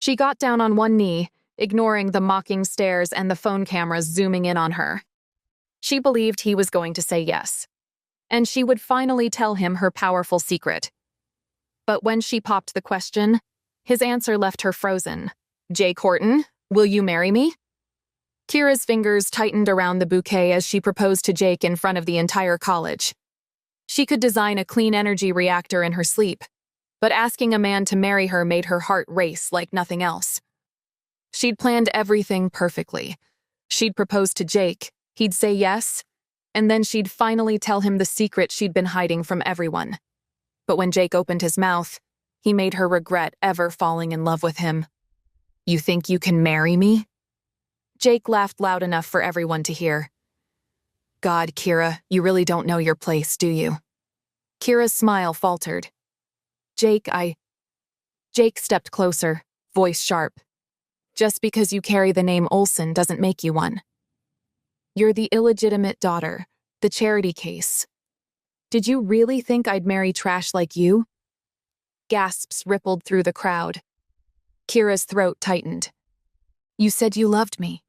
She got down on one knee, ignoring the mocking stares and the phone cameras zooming in on her. She believed he was going to say yes, and she would finally tell him her powerful secret. But when she popped the question, his answer left her frozen. "Jake Horton, will you marry me?" Kira's fingers tightened around the bouquet as she proposed to Jake in front of the entire college. She could design a clean energy reactor in her sleep, but asking a man to marry her made her heart race like nothing else. She'd planned everything perfectly. She'd propose to Jake, he'd say yes, and then she'd finally tell him the secret she'd been hiding from everyone. But when Jake opened his mouth, he made her regret ever falling in love with him. "You think you can marry me?" Jake laughed loud enough for everyone to hear. "God, Kira, you really don't know your place, do you?" Kira's smile faltered. Jake stepped closer, voice sharp. "Just because you carry the name Olsen doesn't make you one. You're the illegitimate daughter, the charity case. Did you really think I'd marry trash like you?" Gasps rippled through the crowd. Kira's throat tightened. "You said you loved me."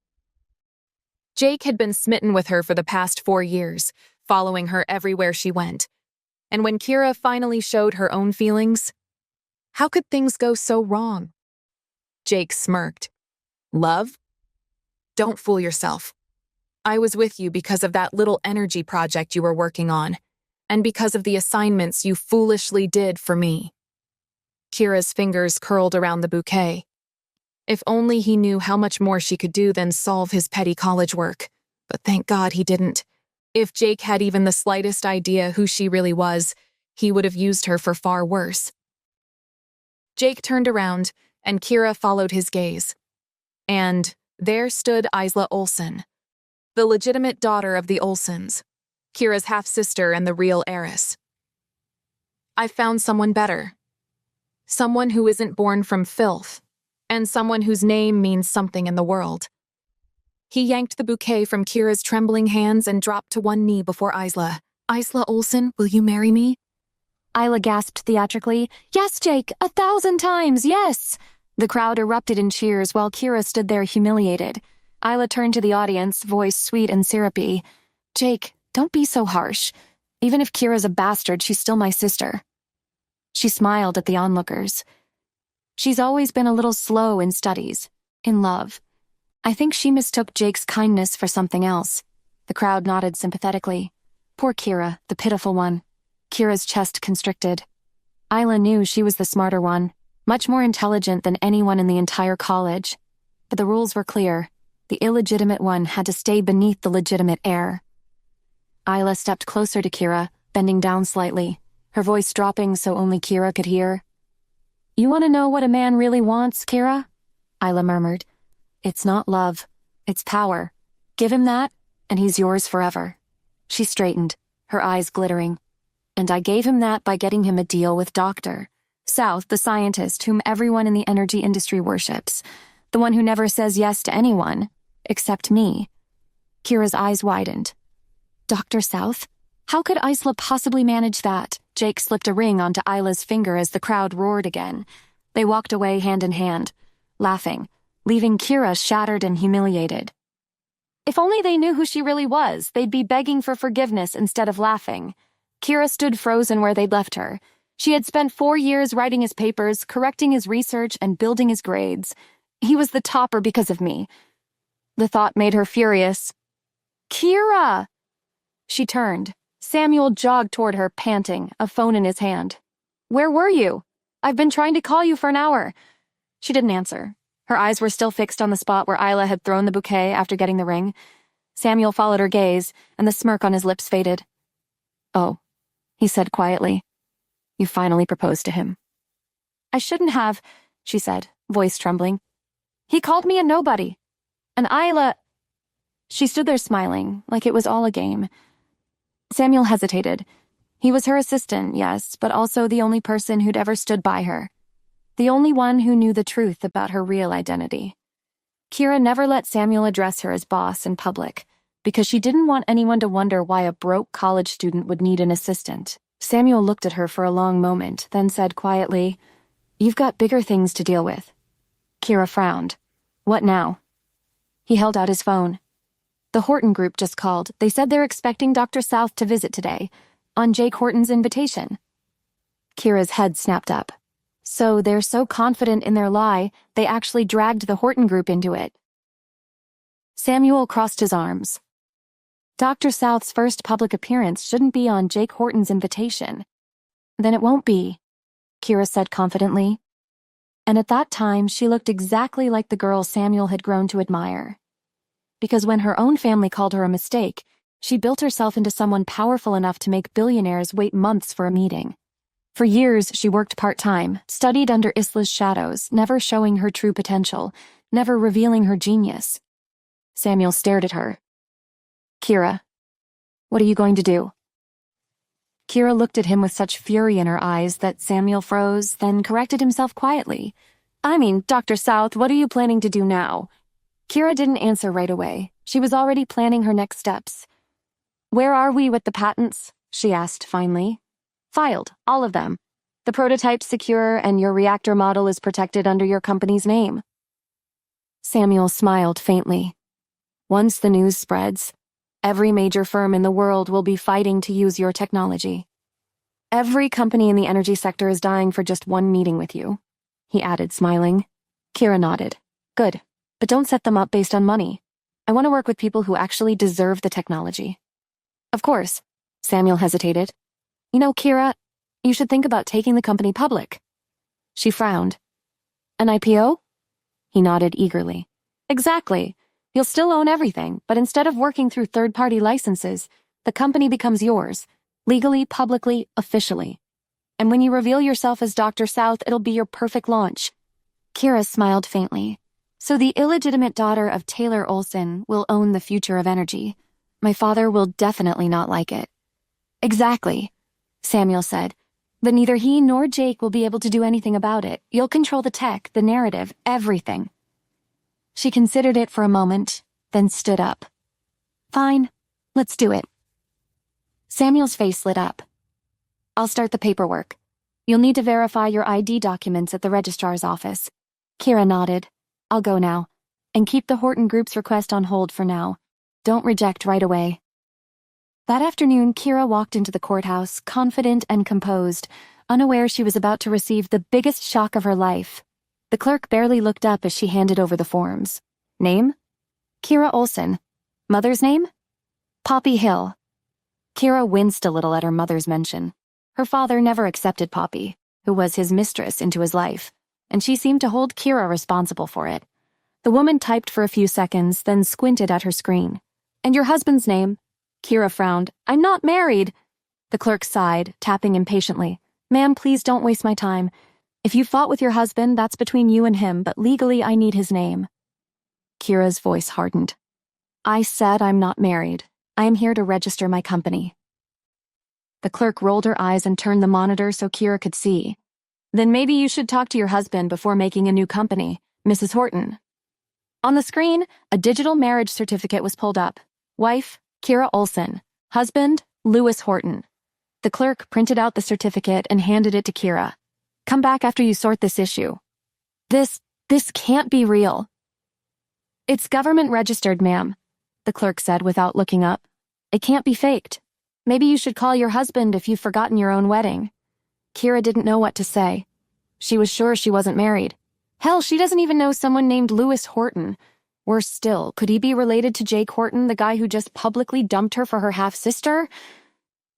Jake had been smitten with her for the past 4 years, following her everywhere she went. And when Kira finally showed her own feelings, how could things go so wrong? Jake smirked. "Love? Don't fool yourself. I was with you because of that little energy project you were working on, and because of the assignments you foolishly did for me." Kira's fingers curled around the bouquet. If only he knew how much more she could do than solve his petty college work. But thank God he didn't. If Jake had even the slightest idea who she really was, he would have used her for far worse. Jake turned around, and Kira followed his gaze. And there stood Isla Olsen, the legitimate daughter of the Olsens, Kira's half-sister and the real heiress. "I found someone better. Someone who isn't born from filth, and someone whose name means something in the world." He yanked the bouquet from Kira's trembling hands and dropped to one knee before Isla. "Isla Olsen, will you marry me?" Isla gasped theatrically, "Yes, Jake, 1,000 times, yes!" The crowd erupted in cheers while Kira stood there humiliated. Isla turned to the audience, voice sweet and syrupy. "Jake, don't be so harsh. Even if Kira's a bastard, she's still my sister." She smiled at the onlookers. "She's always been a little slow in studies, in love. I think she mistook Jake's kindness for something else." The crowd nodded sympathetically. Poor Kira, the pitiful one. Kira's chest constricted. Isla knew she was the smarter one, much more intelligent than anyone in the entire college. But the rules were clear. The illegitimate one had to stay beneath the legitimate heir. Isla stepped closer to Kira, bending down slightly, her voice dropping so only Kira could hear. "You want to know what a man really wants, Kira?" Isla murmured. "It's not love. It's power. Give him that, and he's yours forever." She straightened, her eyes glittering. "And I gave him that by getting him a deal with Dr. South, the scientist whom everyone in the energy industry worships. The one who never says yes to anyone, except me." Kira's eyes widened. "Dr. South? How could Isla possibly manage that?" Jake slipped a ring onto Isla's finger as the crowd roared again. They walked away hand in hand, laughing, leaving Kira shattered and humiliated. If only they knew who she really was, they'd be begging for forgiveness instead of laughing. Kira stood frozen where they'd left her. She had spent 4 years writing his papers, correcting his research, and building his grades. He was the topper because of me. The thought made her furious. "Kira!" She turned. Samuel jogged toward her, panting, a phone in his hand. "Where were you? I've been trying to call you for an hour." She didn't answer. Her eyes were still fixed on the spot where Isla had thrown the bouquet after getting the ring. Samuel followed her gaze, and the smirk on his lips faded. "Oh," he said quietly. "You finally proposed to him." "I shouldn't have," she said, voice trembling. "He called me a nobody. And Isla—" She stood there smiling, like it was all a game. Samuel hesitated. He was her assistant, yes, but also the only person who'd ever stood by her. The only one who knew the truth about her real identity. Kira never let Samuel address her as boss in public, because she didn't want anyone to wonder why a broke college student would need an assistant. Samuel looked at her for a long moment, then said quietly, "You've got bigger things to deal with." Kira frowned. What now? He held out his phone. The Horton group just called. They said they're expecting Dr. South to visit today, on Jake Horton's invitation. Kira's head snapped up. So they're so confident in their lie, they actually dragged the Horton group into it. Samuel crossed his arms. Dr. South's first public appearance shouldn't be on Jake Horton's invitation. Then it won't be, Kira said confidently. And at that time, she looked exactly like the girl Samuel had grown to admire. Because when her own family called her a mistake, she built herself into someone powerful enough to make billionaires wait months for a meeting. For years, she worked part-time, studied under Isla's shadows, never showing her true potential, never revealing her genius. Samuel stared at her. Kira, what are you going to do? Kira looked at him with such fury in her eyes that Samuel froze, then corrected himself quietly. I mean, Dr. South, what are you planning to do now? Kira didn't answer right away. She was already planning her next steps. Where are we with the patents? She asked finally. Filed, all of them. The prototype's secure and your reactor model is protected under your company's name. Samuel smiled faintly. Once the news spreads, every major firm in the world will be fighting to use your technology. Every company in the energy sector is dying for just one meeting with you, he added, smiling. Kira nodded. Good, but don't set them up based on money. I want to work with people who actually deserve the technology. Of course, Samuel hesitated. You know, Kira, you should think about taking the company public. She frowned. An IPO? He nodded eagerly. Exactly. You'll still own everything, but instead of working through third-party licenses, the company becomes yours, legally, publicly, officially. And when you reveal yourself as Dr. South, it'll be your perfect launch. Kira smiled faintly. So the illegitimate daughter of Taylor Olson will own the future of energy. My father will definitely not like it. Exactly, Samuel said. But neither he nor Jake will be able to do anything about it. You'll control the tech, the narrative, everything. She considered it for a moment, then stood up. Fine, let's do it. Samuel's face lit up. I'll start the paperwork. You'll need to verify your ID documents at the registrar's office. Kira nodded. I'll go now. And keep the Horton Group's request on hold for now. Don't reject right away. That afternoon, Kira walked into the courthouse, confident and composed, unaware she was about to receive the biggest shock of her life. The clerk barely looked up as she handed over the forms. Name? Kira Olson. Mother's name? Poppy Hill. Kira winced a little at her mother's mention. Her father never accepted Poppy, who was his mistress, into his life, and she seemed to hold Kira responsible for it. The woman typed for a few seconds, then squinted at her screen. And your husband's name? Kira frowned. I'm not married. The clerk sighed, tapping impatiently. Ma'am, please don't waste my time. If you fought with your husband, that's between you and him, but legally I need his name. Kira's voice hardened. I said I'm not married. I am here to register my company. The clerk rolled her eyes and turned the monitor so Kira could see. Then maybe you should talk to your husband before making a new company, Mrs. Horton. On the screen, a digital marriage certificate was pulled up. Wife, Kira Olson. Husband, Lewis Horton. The clerk printed out the certificate and handed it to Kira. Come back after you sort this issue. This can't be real. It's government registered, ma'am, the clerk said without looking up. It can't be faked. Maybe you should call your husband if you've forgotten your own wedding. Kira didn't know what to say. She was sure she wasn't married. Hell, she doesn't even know someone named Lewis Horton. Worse still, could he be related to Jake Horton, the guy who just publicly dumped her for her half-sister?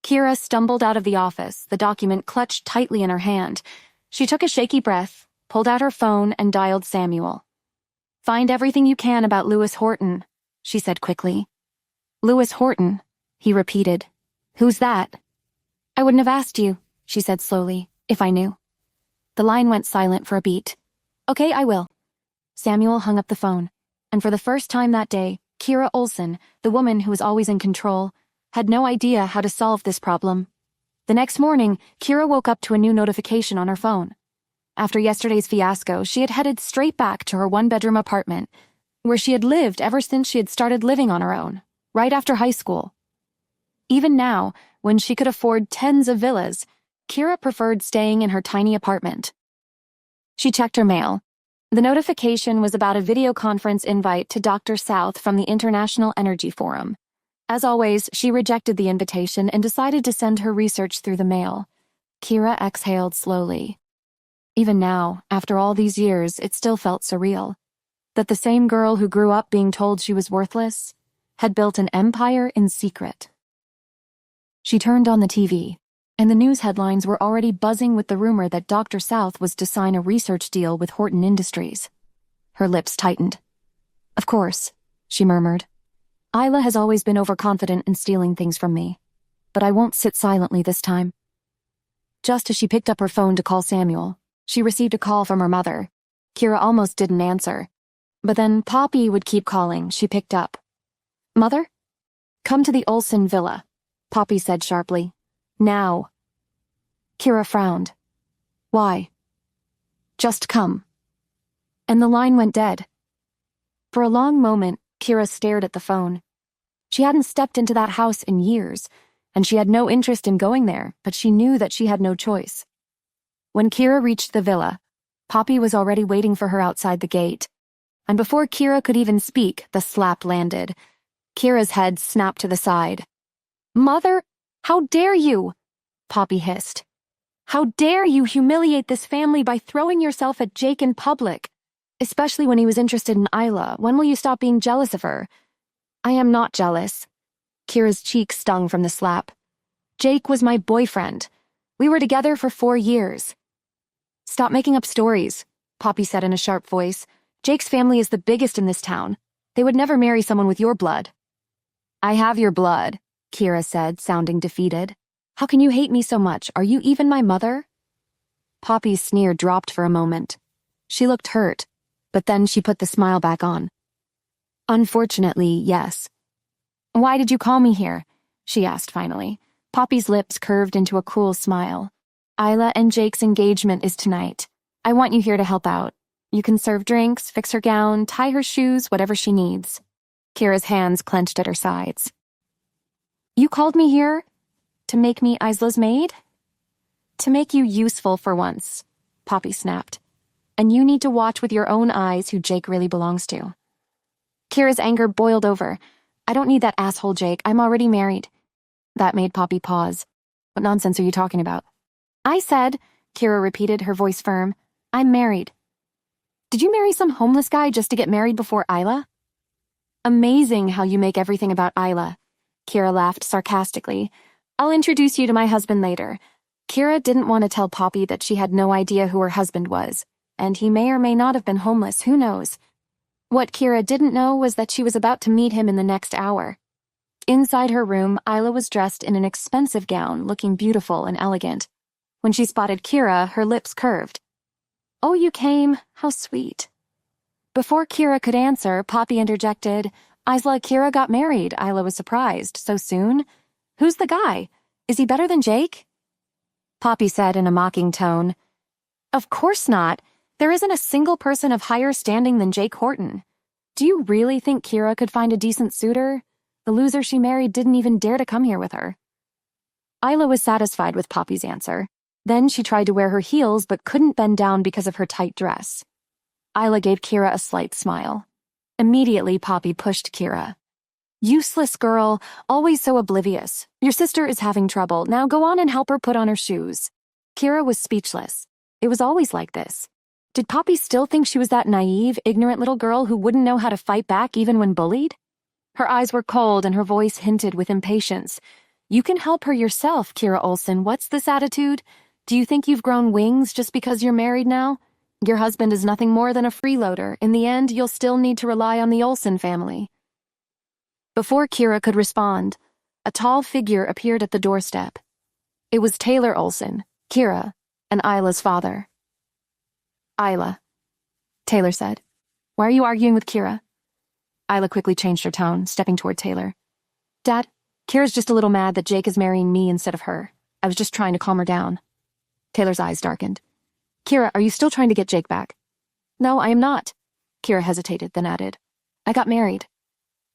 Kira stumbled out of the office, the document clutched tightly in her hand. She took a shaky breath, pulled out her phone, and dialed Samuel. Find everything you can about Lewis Horton, she said quickly. Lewis Horton, he repeated. Who's that? I wouldn't have asked you, she said slowly, if I knew. The line went silent for a beat. Okay, I will. Samuel hung up the phone, and for the first time that day, Kira Olson, the woman who was always in control, had no idea how to solve this problem. The next morning, Kira woke up to a new notification on her phone. After yesterday's fiasco, she had headed straight back to her one-bedroom apartment, where she had lived ever since she had started living on her own, right after high school. Even now, when she could afford tens of villas, Kira preferred staying in her tiny apartment. She checked her mail. The notification was about a video conference invite to Dr. South from the International Energy Forum. As always, she rejected the invitation and decided to send her research through the mail. Kira exhaled slowly. Even now, after all these years, it still felt surreal. That the same girl who grew up being told she was worthless had built an empire in secret. She turned on the TV, and the news headlines were already buzzing with the rumor that Dr. South was to sign a research deal with Horton Industries. Her lips tightened. "Of course," she murmured. "Lila has always been overconfident in stealing things from me, but I won't sit silently this time." Just as she picked up her phone to call Samuel, she received a call from her mother. Kira almost didn't answer, but then Poppy would keep calling. She picked up. "Mother? Come to the Olsen villa," Poppy said sharply. "Now." Kira frowned. "Why?" "Just come." And the line went dead. For a long moment, Kira stared at the phone. She hadn't stepped into that house in years, and she had no interest in going there, but she knew that she had no choice. When Kira reached the villa, Poppy was already waiting for her outside the gate. And before Kira could even speak, the slap landed. Kira's head snapped to the side. "Mother, how dare you?" Poppy hissed. "How dare you humiliate this family by throwing yourself at Jake in public? Especially when he was interested in Lila. When will you stop being jealous of her?" "I am not jealous." Kira's cheek stung from the slap. "Jake was my boyfriend. We were together for 4 years." "Stop making up stories," Poppy said in a sharp voice. "Jake's family is the biggest in this town. They would never marry someone with your blood." "I have your blood," Kira said, sounding defeated. "How can you hate me so much? Are you even my mother?" Poppy's sneer dropped for a moment. She looked hurt, but then she put the smile back on. "Unfortunately, yes." "Why did you call me here?" she asked finally. Poppy's lips curved into a cruel smile. "Lila and Jake's engagement is tonight. I want you here to help out. You can serve drinks, fix her gown, tie her shoes, whatever she needs." Kira's hands clenched at her sides. "You called me here to make me Isla's maid?" "To make you useful for once," Poppy snapped. "And you need to watch with your own eyes who Jake really belongs to." Kira's anger boiled over. "I don't need that asshole Jake. I'm already married." That made Poppy pause. "What nonsense are you talking about?" "I said," Kira repeated, her voice firm, "I'm married." "Did you marry some homeless guy just to get married before Lila?" "Amazing how you make everything about Lila." Kira laughed sarcastically. "I'll introduce you to my husband later." Kira didn't want to tell Poppy that she had no idea who her husband was, and he may or may not have been homeless, who knows. What Kira didn't know was that she was about to meet him in the next hour. Inside her room, Lila was dressed in an expensive gown, looking beautiful and elegant. When she spotted Kira, her lips curved. "Oh, you came? How sweet." Before Kira could answer, Poppy interjected, "Isla, Kira got married." Lila was surprised. "So soon? Who's the guy? Is he better than Jake?" Poppy said in a mocking tone, "Of course not. There isn't a single person of higher standing than Jake Horton. Do you really think Kira could find a decent suitor? The loser she married didn't even dare to come here with her." Isla was satisfied with Poppy's answer. Then she tried to wear her heels but couldn't bend down because of her tight dress. Isla gave Kira a slight smile. Immediately, Poppy pushed Kira. "Useless girl, always so oblivious. Your sister is having trouble. Now go on and help her put on her shoes." Kira was speechless. It was always like this. Did Poppy still think she was that naive, ignorant little girl who wouldn't know how to fight back even when bullied? Her eyes were cold and her voice hinted with impatience. "You can help her yourself, Kira Olsen. What's this attitude? Do you think you've grown wings just because you're married now? Your husband is nothing more than a freeloader. In the end, you'll still need to rely on the Olsen family." Before Kira could respond, a tall figure appeared at the doorstep. It was Taylor Olsen, Kira, and Isla's father. "Isla," Taylor said. "Why are you arguing with Kira?" Isla quickly changed her tone, stepping toward Taylor. "Dad, Kira's just a little mad that Jake is marrying me instead of her. I was just trying to calm her down." Taylor's eyes darkened. "Kira, are you still trying to get Jake back?" "No, I am not." Kira hesitated, then added, "I got married."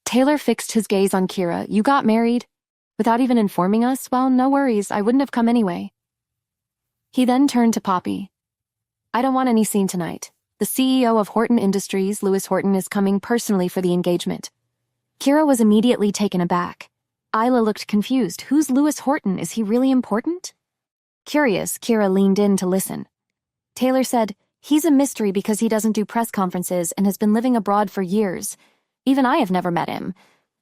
Taylor fixed his gaze on Kira. "You got married? Without even informing us? Well, no worries. I wouldn't have come anyway." He then turned to Poppy. "I don't want any scene tonight. The CEO of Horton Industries, Lewis Horton, is coming personally for the engagement. Kira was immediately taken aback. Isla looked confused. Who's Lewis Horton? Is he really important? Curious, Kira leaned in to listen. Taylor said, he's a mystery because he doesn't do press conferences and has been living abroad for years. Even I have never met him.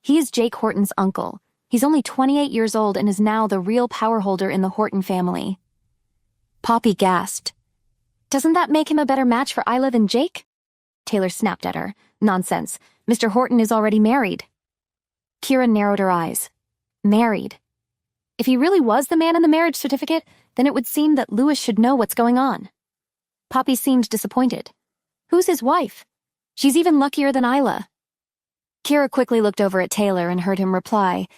He is Jake Horton's uncle. He's only 28 years old and is now the real power holder in the Horton family. Poppy gasped. Doesn't that make him a better match for Isla than Jake? Taylor snapped at her. Nonsense. Mr. Horton is already married. Kira narrowed her eyes. Married. If he really was the man in the marriage certificate, then it would seem that Lewis should know what's going on. Poppy seemed disappointed. Who's his wife? She's even luckier than Isla. Kira quickly looked over at Taylor and heard him reply,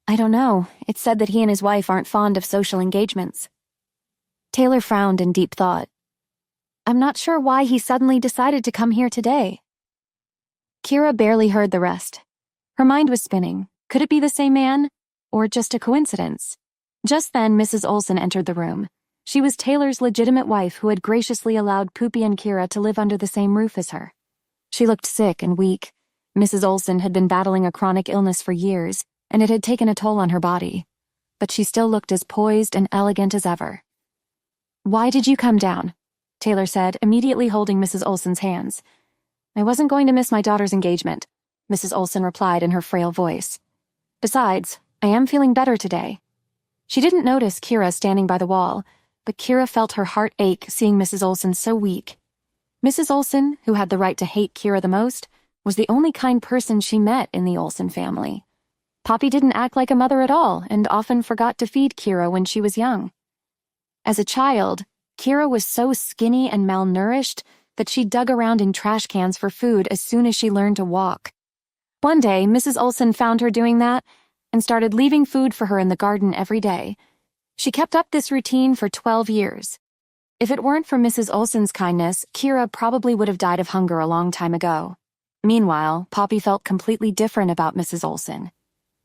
I don't know. It's said that he and his wife aren't fond of social engagements. Taylor frowned in deep thought. I'm not sure why he suddenly decided to come here today. Kira barely heard the rest. Her mind was spinning. Could it be the same man? Or just a coincidence? Just then, Mrs. Olsen entered the room. She was Taylor's legitimate wife who had graciously allowed Poopy and Kira to live under the same roof as her. She looked sick and weak. Mrs. Olsen had been battling a chronic illness for years, and it had taken a toll on her body. But she still looked as poised and elegant as ever. Why did you come down? Taylor said, immediately holding Mrs. Olsen's hands. I wasn't going to miss my daughter's engagement, Mrs. Olsen replied in her frail voice. Besides, I am feeling better today. She didn't notice Kira standing by the wall, but Kira felt her heart ache seeing Mrs. Olsen so weak. Mrs. Olsen, who had the right to hate Kira the most, was the only kind person she met in the Olsen family. Poppy didn't act like a mother at all and often forgot to feed Kira when she was young. As a child, Kira was so skinny and malnourished that she dug around in trash cans for food as soon as she learned to walk. One day, Mrs. Olsen found her doing that and started leaving food for her in the garden every day. She kept up this routine for 12 years. If it weren't for Mrs. Olsen's kindness, Kira probably would have died of hunger a long time ago. Meanwhile, Poppy felt completely different about Mrs. Olsen.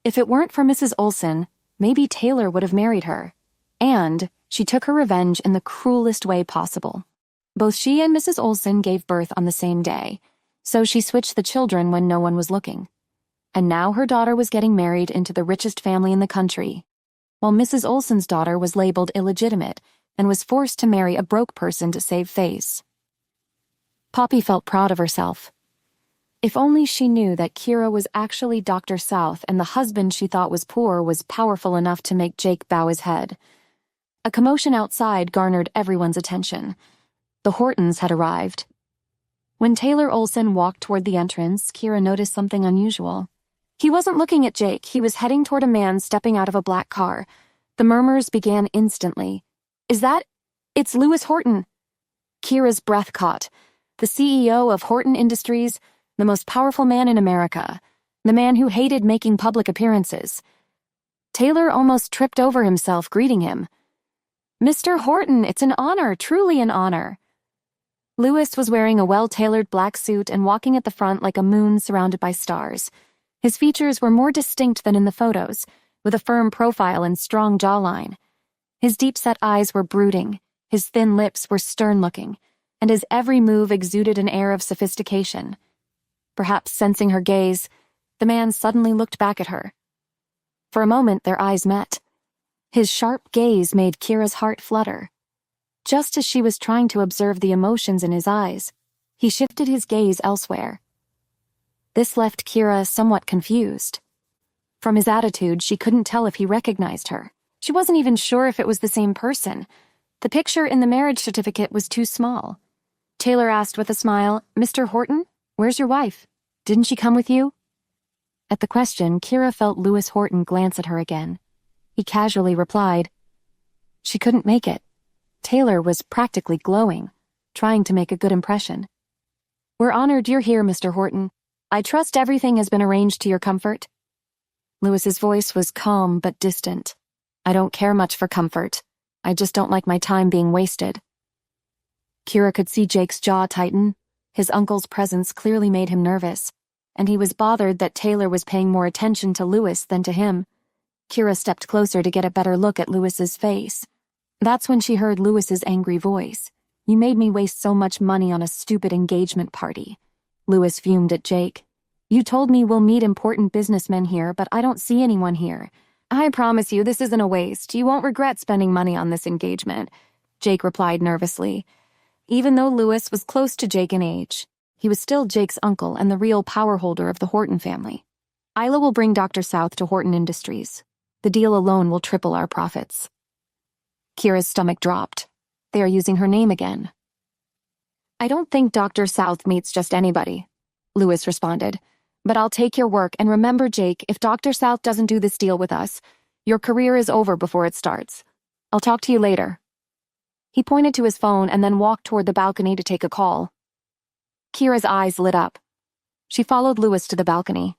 If it weren't for Mrs. Olsen, maybe Taylor would have married her. And she took her revenge in the cruelest way possible. Both she and Mrs. Olsen gave birth on the same day, so she switched the children when no one was looking. And now her daughter was getting married into the richest family in the country, while Mrs. Olsen's daughter was labeled illegitimate and was forced to marry a broke person to save face. Poppy felt proud of herself. If only she knew that Kira was actually Dr. South and the husband she thought was poor was powerful enough to make Jake bow his head. A commotion outside garnered everyone's attention. The Hortons had arrived. When Taylor Olsen walked toward the entrance, Kira noticed something unusual. He wasn't looking at Jake. He was heading toward a man stepping out of a black car. The murmurs began instantly. It's Lewis Horton. Kira's breath caught. The CEO of Horton Industries, the most powerful man in America, the man who hated making public appearances. Taylor almost tripped over himself greeting him. Mr. Horton, it's an honor, truly an honor. Lewis was wearing a well-tailored black suit and walking at the front like a moon surrounded by stars. His features were more distinct than in the photos, with a firm profile and strong jawline. His deep-set eyes were brooding, his thin lips were stern-looking, and his every move exuded an air of sophistication. Perhaps sensing her gaze, the man suddenly looked back at her. For a moment, their eyes met. His sharp gaze made Kira's heart flutter. Just as she was trying to observe the emotions in his eyes, he shifted his gaze elsewhere. This left Kira somewhat confused. From his attitude, she couldn't tell if he recognized her. She wasn't even sure if it was the same person. The picture in the marriage certificate was too small. Taylor asked with a smile, Mr. Horton, where's your wife? Didn't she come with you? At the question, Kira felt Lewis Horton glance at her again. He casually replied, she couldn't make it. Taylor was practically glowing, trying to make a good impression. We're honored you're here, Mr. Horton. I trust everything has been arranged to your comfort. Lewis's voice was calm but distant. I don't care much for comfort. I just don't like my time being wasted. Kira could see Jake's jaw tighten. His uncle's presence clearly made him nervous, and he was bothered that Taylor was paying more attention to Lewis than to him. Kira stepped closer to get a better look at Lewis's face. That's when she heard Lewis's angry voice. You made me waste so much money on a stupid engagement party. Lewis fumed at Jake. You told me we'll meet important businessmen here, but I don't see anyone here. I promise you this isn't a waste. You won't regret spending money on this engagement, Jake replied nervously. Even though Lewis was close to Jake in age, he was still Jake's uncle and the real power holder of the Horton family. Isla will bring Dr. South to Horton Industries. The deal alone will triple our profits. Kira's stomach dropped. They are using her name again. I don't think Dr. South meets just anybody, Lewis responded. But I'll take your work, and remember, Jake, if Dr. South doesn't do this deal with us, your career is over before it starts. I'll talk to you later. He pointed to his phone and then walked toward the balcony to take a call. Kira's eyes lit up. She followed Lewis to the balcony.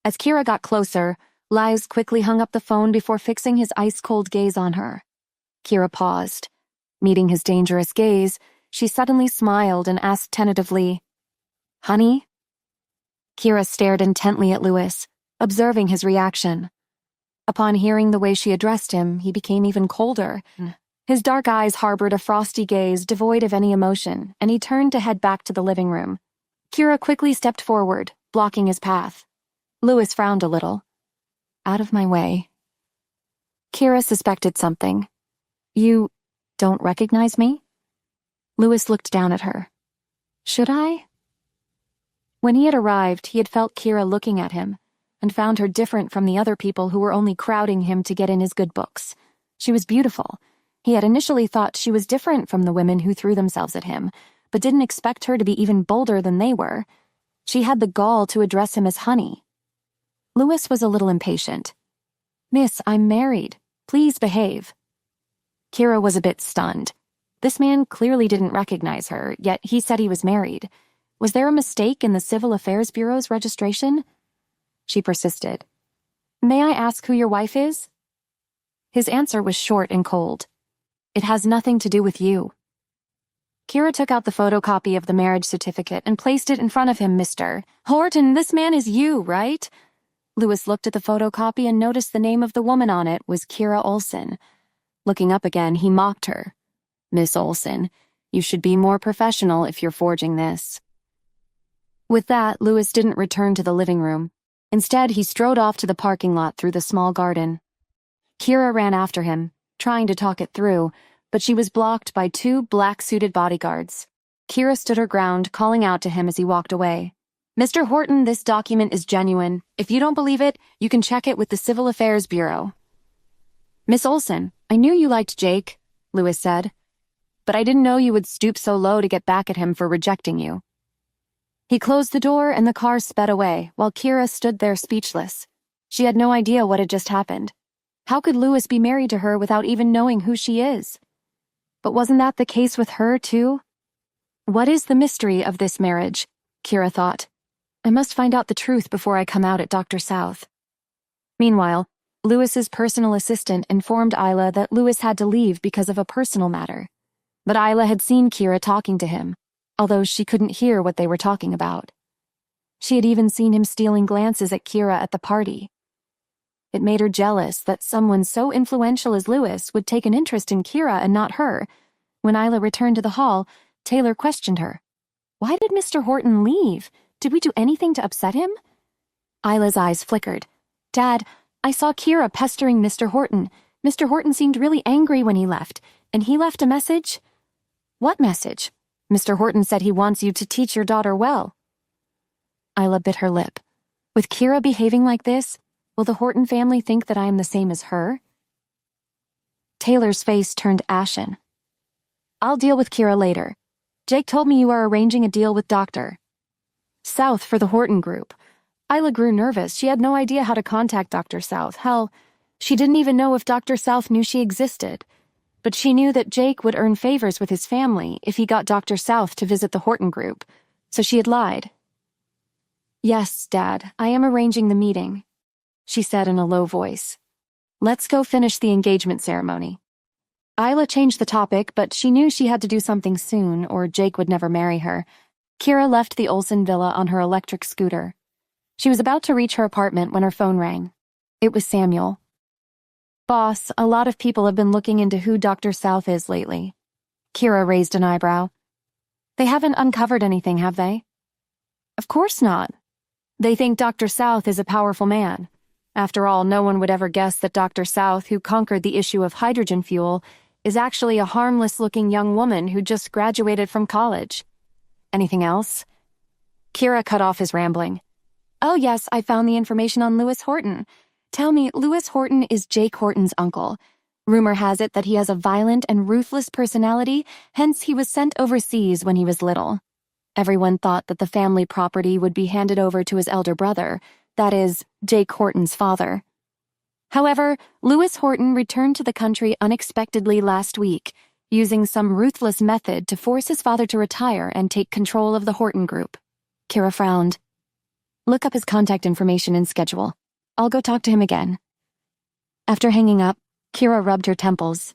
As Kira got closer, Lyle quickly hung up the phone before fixing his ice-cold gaze on her. Kira paused. Meeting his dangerous gaze, she suddenly smiled and asked tentatively, "Honey?" Kira stared intently at Lewis, observing his reaction. Upon hearing the way she addressed him, he became even colder. His dark eyes harbored a frosty gaze devoid of any emotion, and he turned to head back to the living room. Kira quickly stepped forward, blocking his path. Lewis frowned a little. Out of my way. Kira suspected something. You don't recognize me? Lewis looked down at her. Should I? When he had arrived, he had felt Kira looking at him, and found her different from the other people who were only crowding him to get in his good books. She was beautiful. He had initially thought she was different from the women who threw themselves at him, but didn't expect her to be even bolder than they were. She had the gall to address him as honey. Lewis was a little impatient. Miss, I'm married. Please behave. Kira was a bit stunned. This man clearly didn't recognize her, yet he said he was married. Was there a mistake in the Civil Affairs Bureau's registration? She persisted. May I ask who your wife is? His answer was short and cold. It has nothing to do with you. Kira took out the photocopy of the marriage certificate and placed it in front of him. Mr. Horton, this man is you, right? Lewis looked at the photocopy and noticed the name of the woman on it was Kira Olsen. Looking up again, he mocked her. Miss Olsen, you should be more professional if you're forging this. With that, Lewis didn't return to the living room. Instead, he strode off to the parking lot through the small garden. Kira ran after him, trying to talk it through, but she was blocked by two black-suited bodyguards. Kira stood her ground, calling out to him as he walked away. Mr. Horton, this document is genuine. If you don't believe it, you can check it with the Civil Affairs Bureau. Miss Olsen, I knew you liked Jake, Lewis said, but I didn't know you would stoop so low to get back at him for rejecting you. He closed the door and the car sped away, while Kira stood there speechless. She had no idea what had just happened. How could Lewis be married to her without even knowing who she is? But wasn't that the case with her, too? What is the mystery of this marriage? Kira thought. I must find out the truth before I come out at Dr. South. Meanwhile, Lewis's personal assistant informed Isla that Lewis had to leave because of a personal matter. But Isla had seen Kira talking to him, although she couldn't hear what they were talking about. She had even seen him stealing glances at Kira at the party. It made her jealous that someone so influential as Lewis would take an interest in Kira and not her. When Isla returned to the hall, Taylor questioned her. Why did Mr. Horton leave? Did we do anything to upset him? Isla's eyes flickered. Dad, I saw Kira pestering Mr. Horton. Mr. Horton seemed really angry when he left, and he left a message. What message? Mr. Horton said he wants you to teach your daughter well. Isla bit her lip. With Kira behaving like this, will the Horton family think that I am the same as her? Taylor's face turned ashen. I'll deal with Kira later. Jake told me you are arranging a deal with Dr. South for the Horton Group. Isla grew nervous. She had no idea how to contact Dr. South. Hell, she didn't even know if Dr. South knew she existed. But she knew that Jake would earn favors with his family if he got Dr. South to visit the Horton Group, so she had lied. Yes, Dad, I am arranging the meeting, she said in a low voice. Let's go finish the engagement ceremony. Isla changed the topic, but she knew she had to do something soon, or Jake would never marry her. Kira left the Olsen villa on her electric scooter. She was about to reach her apartment when her phone rang. It was Samuel. Boss, a lot of people have been looking into who Dr. South is lately. Kira raised an eyebrow. They haven't uncovered anything, have they? Of course not. They think Dr. South is a powerful man. After all, no one would ever guess that Dr. South, who conquered the issue of hydrogen fuel, is actually a harmless-looking young woman who just graduated from college. Anything else? Kira cut off his rambling. Oh yes, I found the information on Lewis Horton. Tell me, Lewis Horton is Jake Horton's uncle. Rumor has it that he has a violent and ruthless personality, hence he was sent overseas when he was little. Everyone thought that the family property would be handed over to his elder brother, that is, Jake Horton's father. However, Lewis Horton returned to the country unexpectedly last week, using some ruthless method to force his father to retire and take control of the Horton Group. Kira frowned. Look up his contact information and schedule. I'll go talk to him again. After hanging up, Kira rubbed her temples.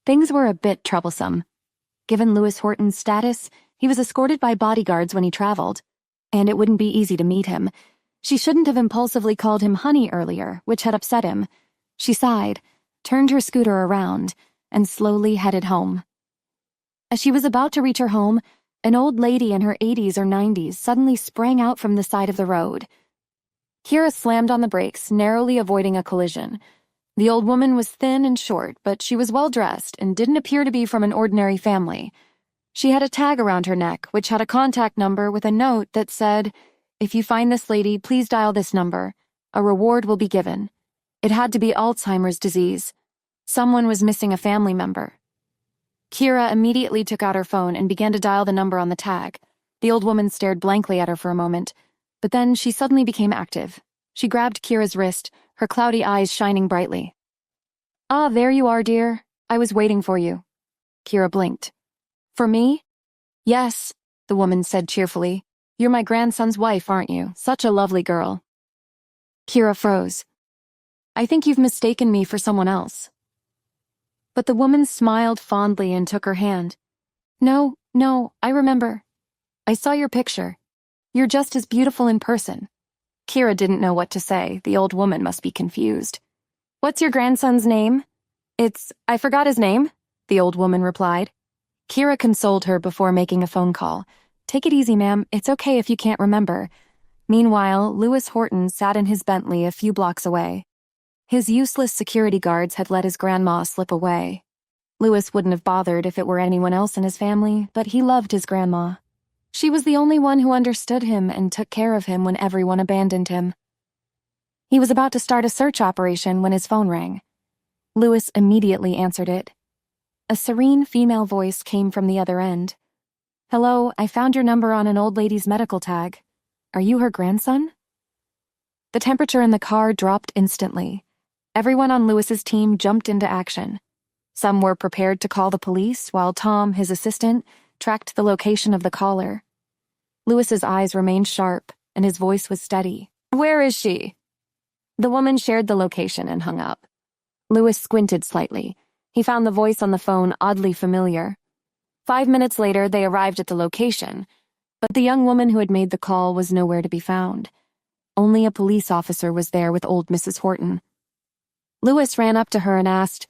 Things were a bit troublesome. Given Lewis Horton's status, he was escorted by bodyguards when he traveled, and it wouldn't be easy to meet him. She shouldn't have impulsively called him honey earlier, which had upset him. She sighed, turned her scooter around, and slowly headed home. As she was about to reach her home, an old lady in her 80s or 90s suddenly sprang out from the side of the road. Kira slammed on the brakes, narrowly avoiding a collision. The old woman was thin and short, but she was well-dressed and didn't appear to be from an ordinary family. She had a tag around her neck, which had a contact number with a note that said, "If you find this lady, please dial this number. A reward will be given." It had to be Alzheimer's disease. Someone was missing a family member. Kira immediately took out her phone and began to dial the number on the tag. The old woman stared blankly at her for a moment, but then she suddenly became active. She grabbed Kira's wrist, her cloudy eyes shining brightly. "Ah, there you are, dear. I was waiting for you." Kira blinked. "For me?" "Yes," the woman said cheerfully. "You're my grandson's wife, aren't you? Such a lovely girl." Kira froze. "I think you've mistaken me for someone else." But the woman smiled fondly and took her hand. No, I remember. I saw your picture. You're just as beautiful in person." Kira didn't know what to say. The old woman must be confused. "What's your grandson's name?" I forgot his name," the old woman replied. Kira consoled her before making a phone call. "Take it easy, ma'am. It's okay if you can't remember." Meanwhile, Lewis Horton sat in his Bentley a few blocks away. His useless security guards had let his grandma slip away. Lewis wouldn't have bothered if it were anyone else in his family, but he loved his grandma. She was the only one who understood him and took care of him when everyone abandoned him. He was about to start a search operation when his phone rang. Lewis immediately answered it. A serene female voice came from the other end. "Hello, I found your number on an old lady's medical tag. Are you her grandson?" The temperature in the car dropped instantly. Everyone on Lewis's team jumped into action. Some were prepared to call the police, while Tom, his assistant, tracked the location of the caller. Lewis's eyes remained sharp, and his voice was steady. "Where is she?" The woman shared the location and hung up. Lewis squinted slightly. He found the voice on the phone oddly familiar. 5 minutes later, they arrived at the location, but the young woman who had made the call was nowhere to be found. Only a police officer was there with old Mrs. Horton. Lewis ran up to her and asked,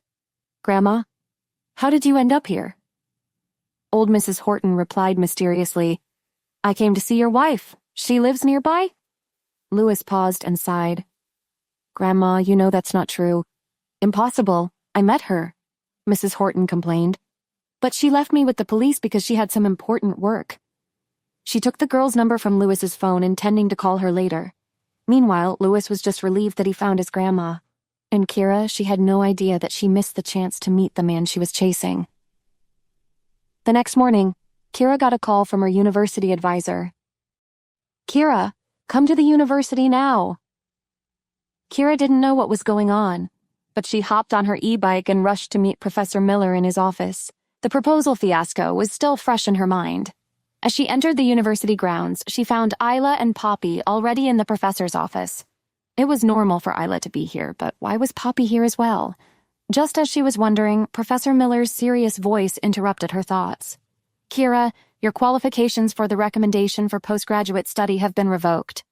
"Grandma, how did you end up here?" Old Mrs. Horton replied mysteriously, "I came to see your wife. She lives nearby?" Lewis paused and sighed. "Grandma, you know that's not true." "Impossible. I met her," Mrs. Horton complained. "But she left me with the police because she had some important work." She took the girl's number from Lewis's phone, intending to call her later. Meanwhile, Lewis was just relieved that he found his grandma. And Kira, she had no idea that she missed the chance to meet the man she was chasing. The next morning, Kira got a call from her university advisor. "Kira, come to the university now." Kira didn't know what was going on, but she hopped on her e-bike and rushed to meet Professor Miller in his office. The proposal fiasco was still fresh in her mind. As she entered the university grounds, she found Isla and Poppy already in the professor's office. It was normal for Isla to be here, but why was Poppy here as well? Just as she was wondering, Professor Miller's serious voice interrupted her thoughts. "Kira, your qualifications for the recommendation for postgraduate study have been revoked."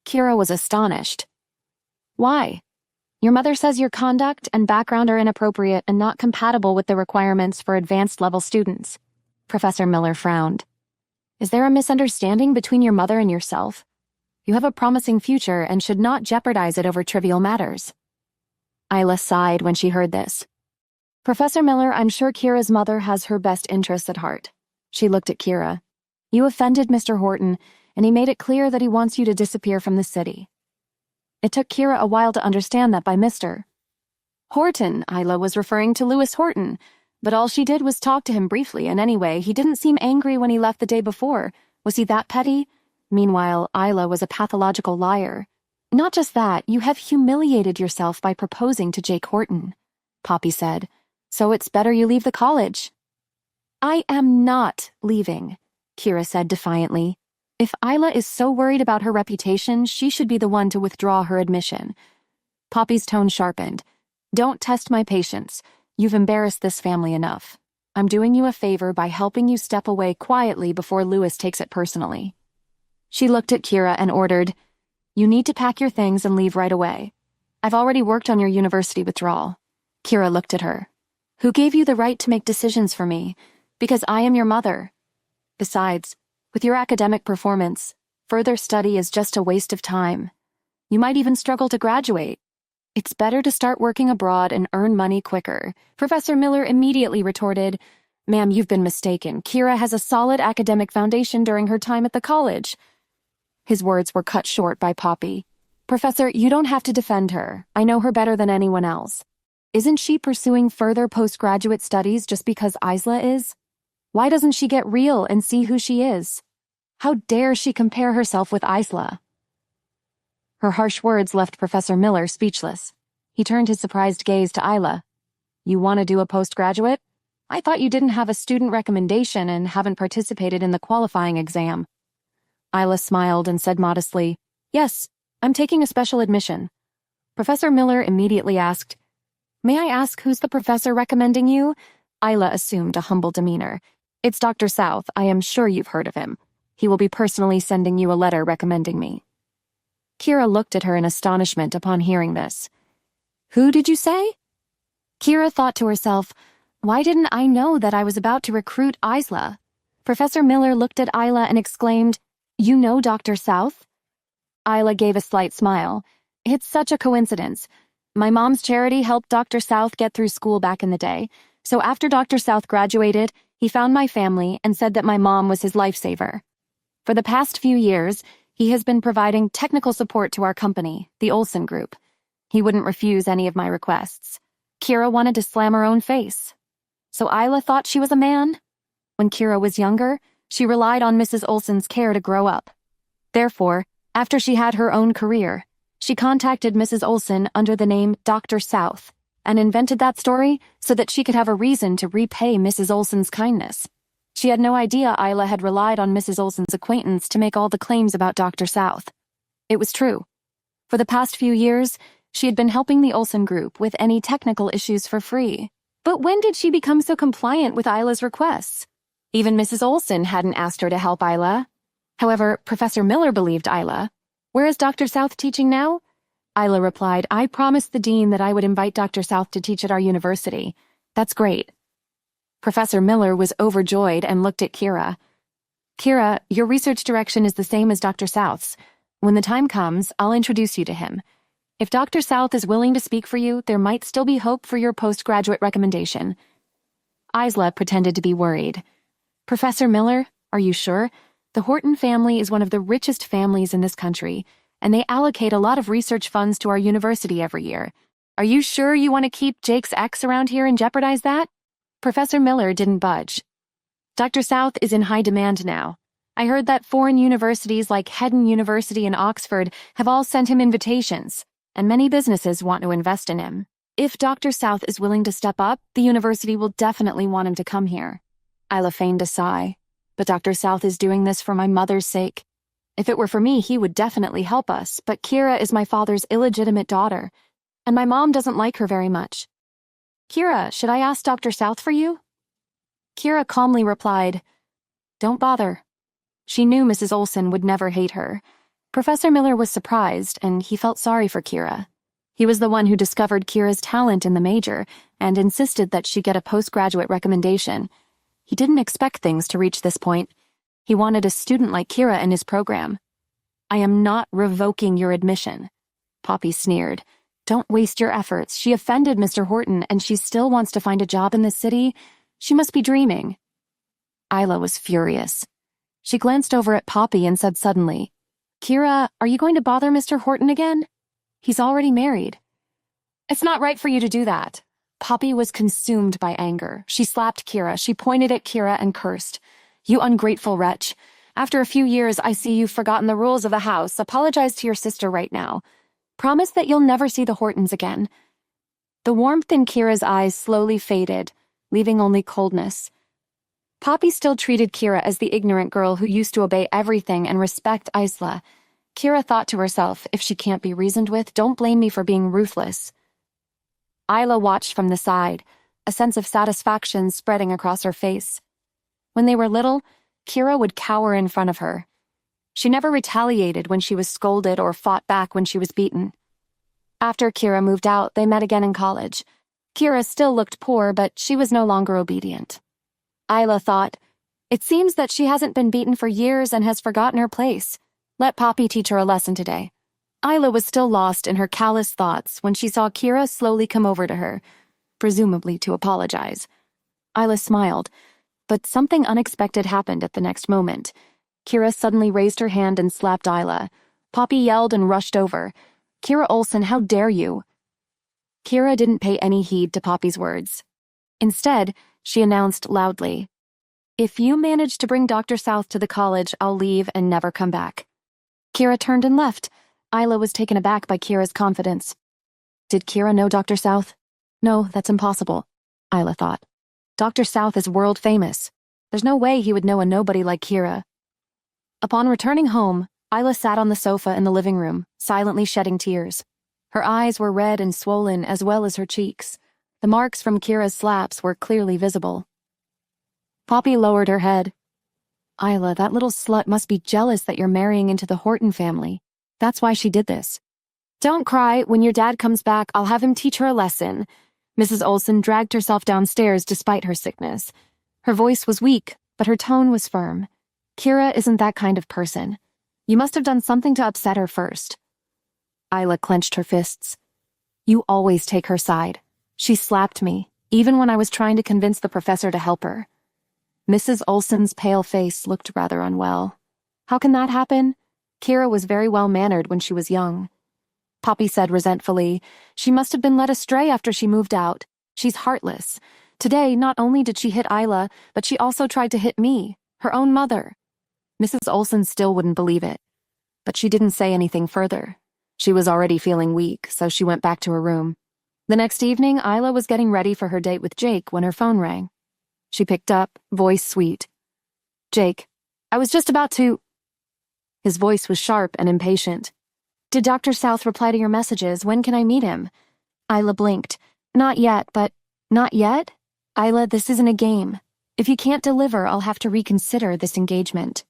Kira was astonished. "Why?" Your mother says your conduct and background are inappropriate and not compatible with the requirements for advanced-level students. Professor Miller frowned. Is there a misunderstanding between your mother and yourself? You have a promising future and should not jeopardize it over trivial matters. Isla sighed when she heard this. Professor Miller, I'm sure Kira's mother has her best interests at heart. She looked at Kira. You offended Mr. Horton, and he made it clear that he wants you to disappear from the city. It took Kira a while to understand that by Mr. Horton, Isla was referring to Lewis Horton, but all she did was talk to him briefly, and anyway, he didn't seem angry when he left the day before. Was he that petty? Meanwhile, Isla was a pathological liar. Not just that, you have humiliated yourself by proposing to Jake Horton, Poppy said. So it's better you leave the college. I am not leaving, Kira said defiantly. If Isla is so worried about her reputation, she should be the one to withdraw her admission. Poppy's tone sharpened. Don't test my patience. You've embarrassed this family enough. I'm doing you a favor by helping you step away quietly before Lewis takes it personally. She looked at Kira and ordered, You need to pack your things and leave right away. I've already worked on your university withdrawal. Kira looked at her. Who gave you the right to make decisions for me? Because I am your mother. Besides, with your academic performance, further study is just a waste of time. You might even struggle to graduate. It's better to start working abroad and earn money quicker. Professor Miller immediately retorted, Ma'am, you've been mistaken. Kira has a solid academic foundation during her time at the college. His words were cut short by Poppy. Professor, you don't have to defend her. I know her better than anyone else. Isn't she pursuing further postgraduate studies just because Isla is? Why doesn't she get real and see who she is? How dare she compare herself with Isla? Her harsh words left Professor Miller speechless. He turned his surprised gaze to Isla. You want to do a postgraduate? I thought you didn't have a student recommendation and haven't participated in the qualifying exam. Isla smiled and said modestly, Yes, I'm taking a special admission. Professor Miller immediately asked, May I ask who's the professor recommending you? Isla assumed a humble demeanor. It's Dr. South. I am sure you've heard of him. He will be personally sending you a letter recommending me. Kira looked at her in astonishment upon hearing this. Who did you say? Kira thought to herself, why didn't I know that I was about to recruit Isla? Professor Miller looked at Isla and exclaimed, You know Dr. South? Isla gave a slight smile. It's such a coincidence. My mom's charity helped Dr. South get through school back in the day, so after Dr. South graduated, he found my family and said that my mom was his lifesaver. For the past few years, he has been providing technical support to our company, the Olsen Group. He wouldn't refuse any of my requests. Kira wanted to slam her own face. So Isla thought she was a man? When Kira was younger, she relied on Mrs. Olsen's care to grow up. Therefore, after she had her own career, she contacted Mrs. Olsen under the name Dr. South and invented that story so that she could have a reason to repay Mrs. Olsen's kindness. She had no idea Isla had relied on Mrs. Olsen's acquaintance to make all the claims about Dr. South. It was true. For the past few years, she had been helping the Olsen Group with any technical issues for free. But when did she become so compliant with Isla's requests? Even Mrs. Olsen hadn't asked her to help Isla. However, Professor Miller believed Isla. Where is Dr. South teaching now? Isla replied, I promised the dean that I would invite Dr. South to teach at our university. That's great. Professor Miller was overjoyed and looked at Kira. Kira, your research direction is the same as Dr. South's. When the time comes, I'll introduce you to him. If Dr. South is willing to speak for you, there might still be hope for your postgraduate recommendation. Isla pretended to be worried. Professor Miller, are you sure? The Horton family is one of the richest families in this country, and they allocate a lot of research funds to our university every year. Are you sure you want to keep Jake's ex around here and jeopardize that? Professor Miller didn't budge. Dr. South is in high demand now. I heard that foreign universities like Hedden University and Oxford have all sent him invitations, and many businesses want to invest in him. If Dr. South is willing to step up, the university will definitely want him to come here. Isla feigned a sigh. But Dr. South is doing this for my mother's sake. If it were for me, he would definitely help us, but Kira is my father's illegitimate daughter, and my mom doesn't like her very much. Kira, should I ask Dr. South for you? Kira calmly replied, Don't bother. She knew Mrs. Olsen would never hate her. Professor Miller was surprised, and he felt sorry for Kira. He was the one who discovered Kira's talent in the major and insisted that she get a postgraduate recommendation. He didn't expect things to reach this point. He wanted a student like Kira in his program. "I am not revoking your admission," Poppy sneered. "Don't waste your efforts. She offended Mr. Horton and she still wants to find a job in this city. She must be dreaming." Isla was furious. She glanced over at Poppy and said suddenly, "Kira, are you going to bother Mr. Horton again? He's already married." "It's not right for you to do that." Poppy was consumed by anger. She slapped Kira. She pointed at Kira and cursed. "You ungrateful wretch. After a few years, I see you've forgotten the rules of the house. Apologize to your sister right now. Promise that you'll never see the Hortons again." The warmth in Kira's eyes slowly faded, leaving only coldness. Poppy still treated Kira as the ignorant girl who used to obey everything and respect Isla. Kira thought to herself, if she can't be reasoned with, don't blame me for being ruthless. Isla watched from the side, a sense of satisfaction spreading across her face. When they were little, Kira would cower in front of her. She never retaliated when she was scolded or fought back when she was beaten. After Kira moved out, they met again in college. Kira still looked poor, but she was no longer obedient. Isla thought, "It seems that she hasn't been beaten for years and has forgotten her place. Let Poppy teach her a lesson today." Isla was still lost in her callous thoughts when she saw Kira slowly come over to her, presumably to apologize. Isla smiled, but something unexpected happened at the next moment. Kira suddenly raised her hand and slapped Isla. Poppy yelled and rushed over. "Kira Olsen, how dare you!" Kira didn't pay any heed to Poppy's words. Instead, she announced loudly, "If you manage to bring Dr. South to the college, I'll leave and never come back." Kira turned and left. Isla was taken aback by Kira's confidence. Did Kira know Dr. South? No, that's impossible, Isla thought. Dr. South is world famous. There's no way he would know a nobody like Kira. Upon returning home, Isla sat on the sofa in the living room, silently shedding tears. Her eyes were red and swollen as well as her cheeks. The marks from Kira's slaps were clearly visible. Poppy lowered her head. "Isla, that little slut must be jealous that you're marrying into the Horton family. That's why she did this." "Don't cry. When your dad comes back, I'll have him teach her a lesson." Mrs. Olsen dragged herself downstairs despite her sickness. Her voice was weak, but her tone was firm. "Kira isn't that kind of person. You must have done something to upset her first." Isla clenched her fists. "You always take her side. She slapped me, even when I was trying to convince the professor to help her." Mrs. Olsen's pale face looked rather unwell. "How can that happen? Kira was very well-mannered when she was young." Poppy said resentfully, "She must have been led astray after she moved out. She's heartless. Today, not only did she hit Isla, but she also tried to hit me, her own mother." Mrs. Olsen still wouldn't believe it, but she didn't say anything further. She was already feeling weak, so she went back to her room. The next evening, Isla was getting ready for her date with Jake when her phone rang. She picked up, voice sweet. "Jake, I was just about to—" His voice was sharp and impatient. "Did Dr. South reply to your messages? When can I meet him?" Isla blinked. "Not yet, but—" "Not yet? Isla, this isn't a game. If you can't deliver, I'll have to reconsider this engagement."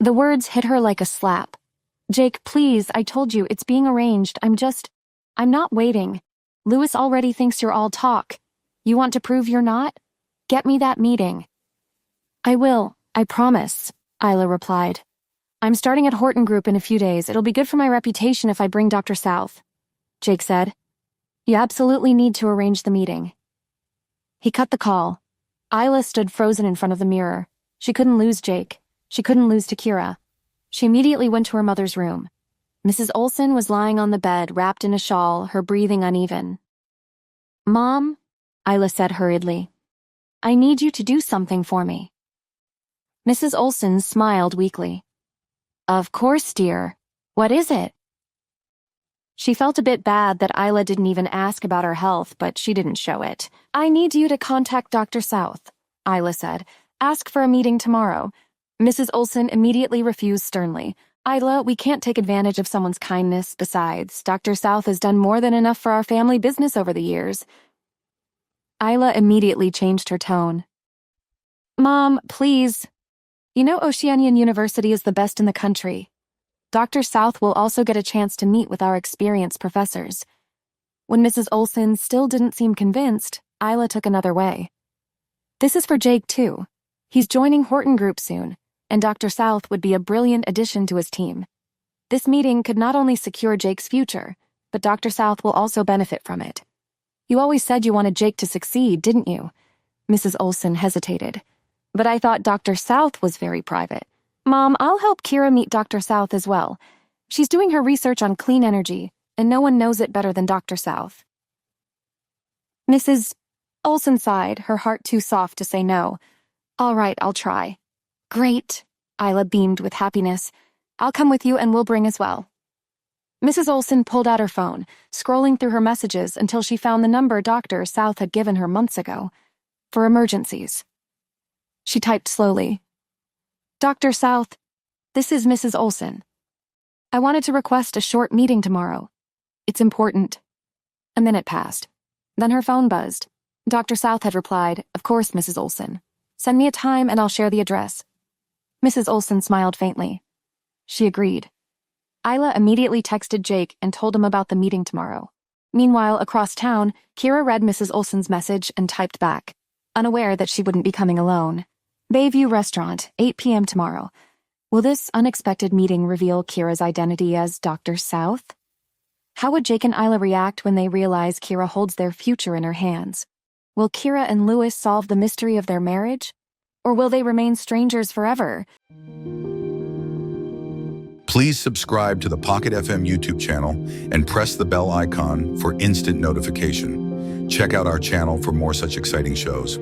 The words hit her like a slap. "Jake, please, I told you, it's being arranged. I'm not waiting. Lewis already thinks you're all talk. You want to prove you're not? Get me that meeting." "I will, I promise," Isla replied. "I'm starting at Horton Group in a few days. It'll be good for my reputation if I bring Dr. South." Jake said, "You absolutely need to arrange the meeting." He cut the call. Isla stood frozen in front of the mirror. She couldn't lose Jake. She couldn't lose to Kira. She immediately went to her mother's room. Mrs. Olsen was lying on the bed, wrapped in a shawl, her breathing uneven. "Mom," Isla said hurriedly, "I need you to do something for me." Mrs. Olsen smiled weakly. "Of course, dear. What is it?" She felt a bit bad that Isla didn't even ask about her health, but she didn't show it. "I need you to contact Dr. South," Isla said. "Ask for a meeting tomorrow." Mrs. Olsen immediately refused sternly. "Isla, we can't take advantage of someone's kindness. Besides, Dr. South has done more than enough for our family business over the years." Isla immediately changed her tone. "Mom, please. You know Oceanian University is the best in the country. Dr. South will also get a chance to meet with our experienced professors. When Mrs. Olson still didn't seem convinced, Isla took another way. This is for Jake, too. He's joining Horton Group soon, and Dr. South would be a brilliant addition to his team. This meeting could not only secure Jake's future, but Dr. South will also benefit from it. You always said you wanted Jake to succeed, didn't you? Mrs. Olson hesitated. But I thought Dr. South was very private. Mom, I'll help Kira meet Dr. South as well. She's doing her research on clean energy, and no one knows it better than Dr. South. Mrs. Olson sighed, her heart too soft to say no. All right, I'll try. Great, Isla beamed with happiness. I'll come with you and we'll bring as well. Mrs. Olson pulled out her phone, scrolling through her messages until she found the number Dr. South had given her months ago. For emergencies. She typed slowly. Dr. South, this is Mrs. Olson. I wanted to request a short meeting tomorrow. It's important. A minute passed. Then her phone buzzed. Dr. South had replied, Of course, Mrs. Olson. Send me a time and I'll share the address. Mrs. Olson smiled faintly. She agreed. Isla immediately texted Jake and told him about the meeting tomorrow. Meanwhile, across town, Kira read Mrs. Olson's message and typed back, unaware that she wouldn't be coming alone. Bayview Restaurant, 8 p.m. tomorrow. Will this unexpected meeting reveal Kira's identity as Dr. South? How would Jake and Isla react when they realize Kira holds their future in her hands? Will Kira and Lewis solve the mystery of their marriage? Or will they remain strangers forever? Please subscribe to the Pocket FM YouTube channel and press the bell icon for instant notification. Check out our channel for more such exciting shows.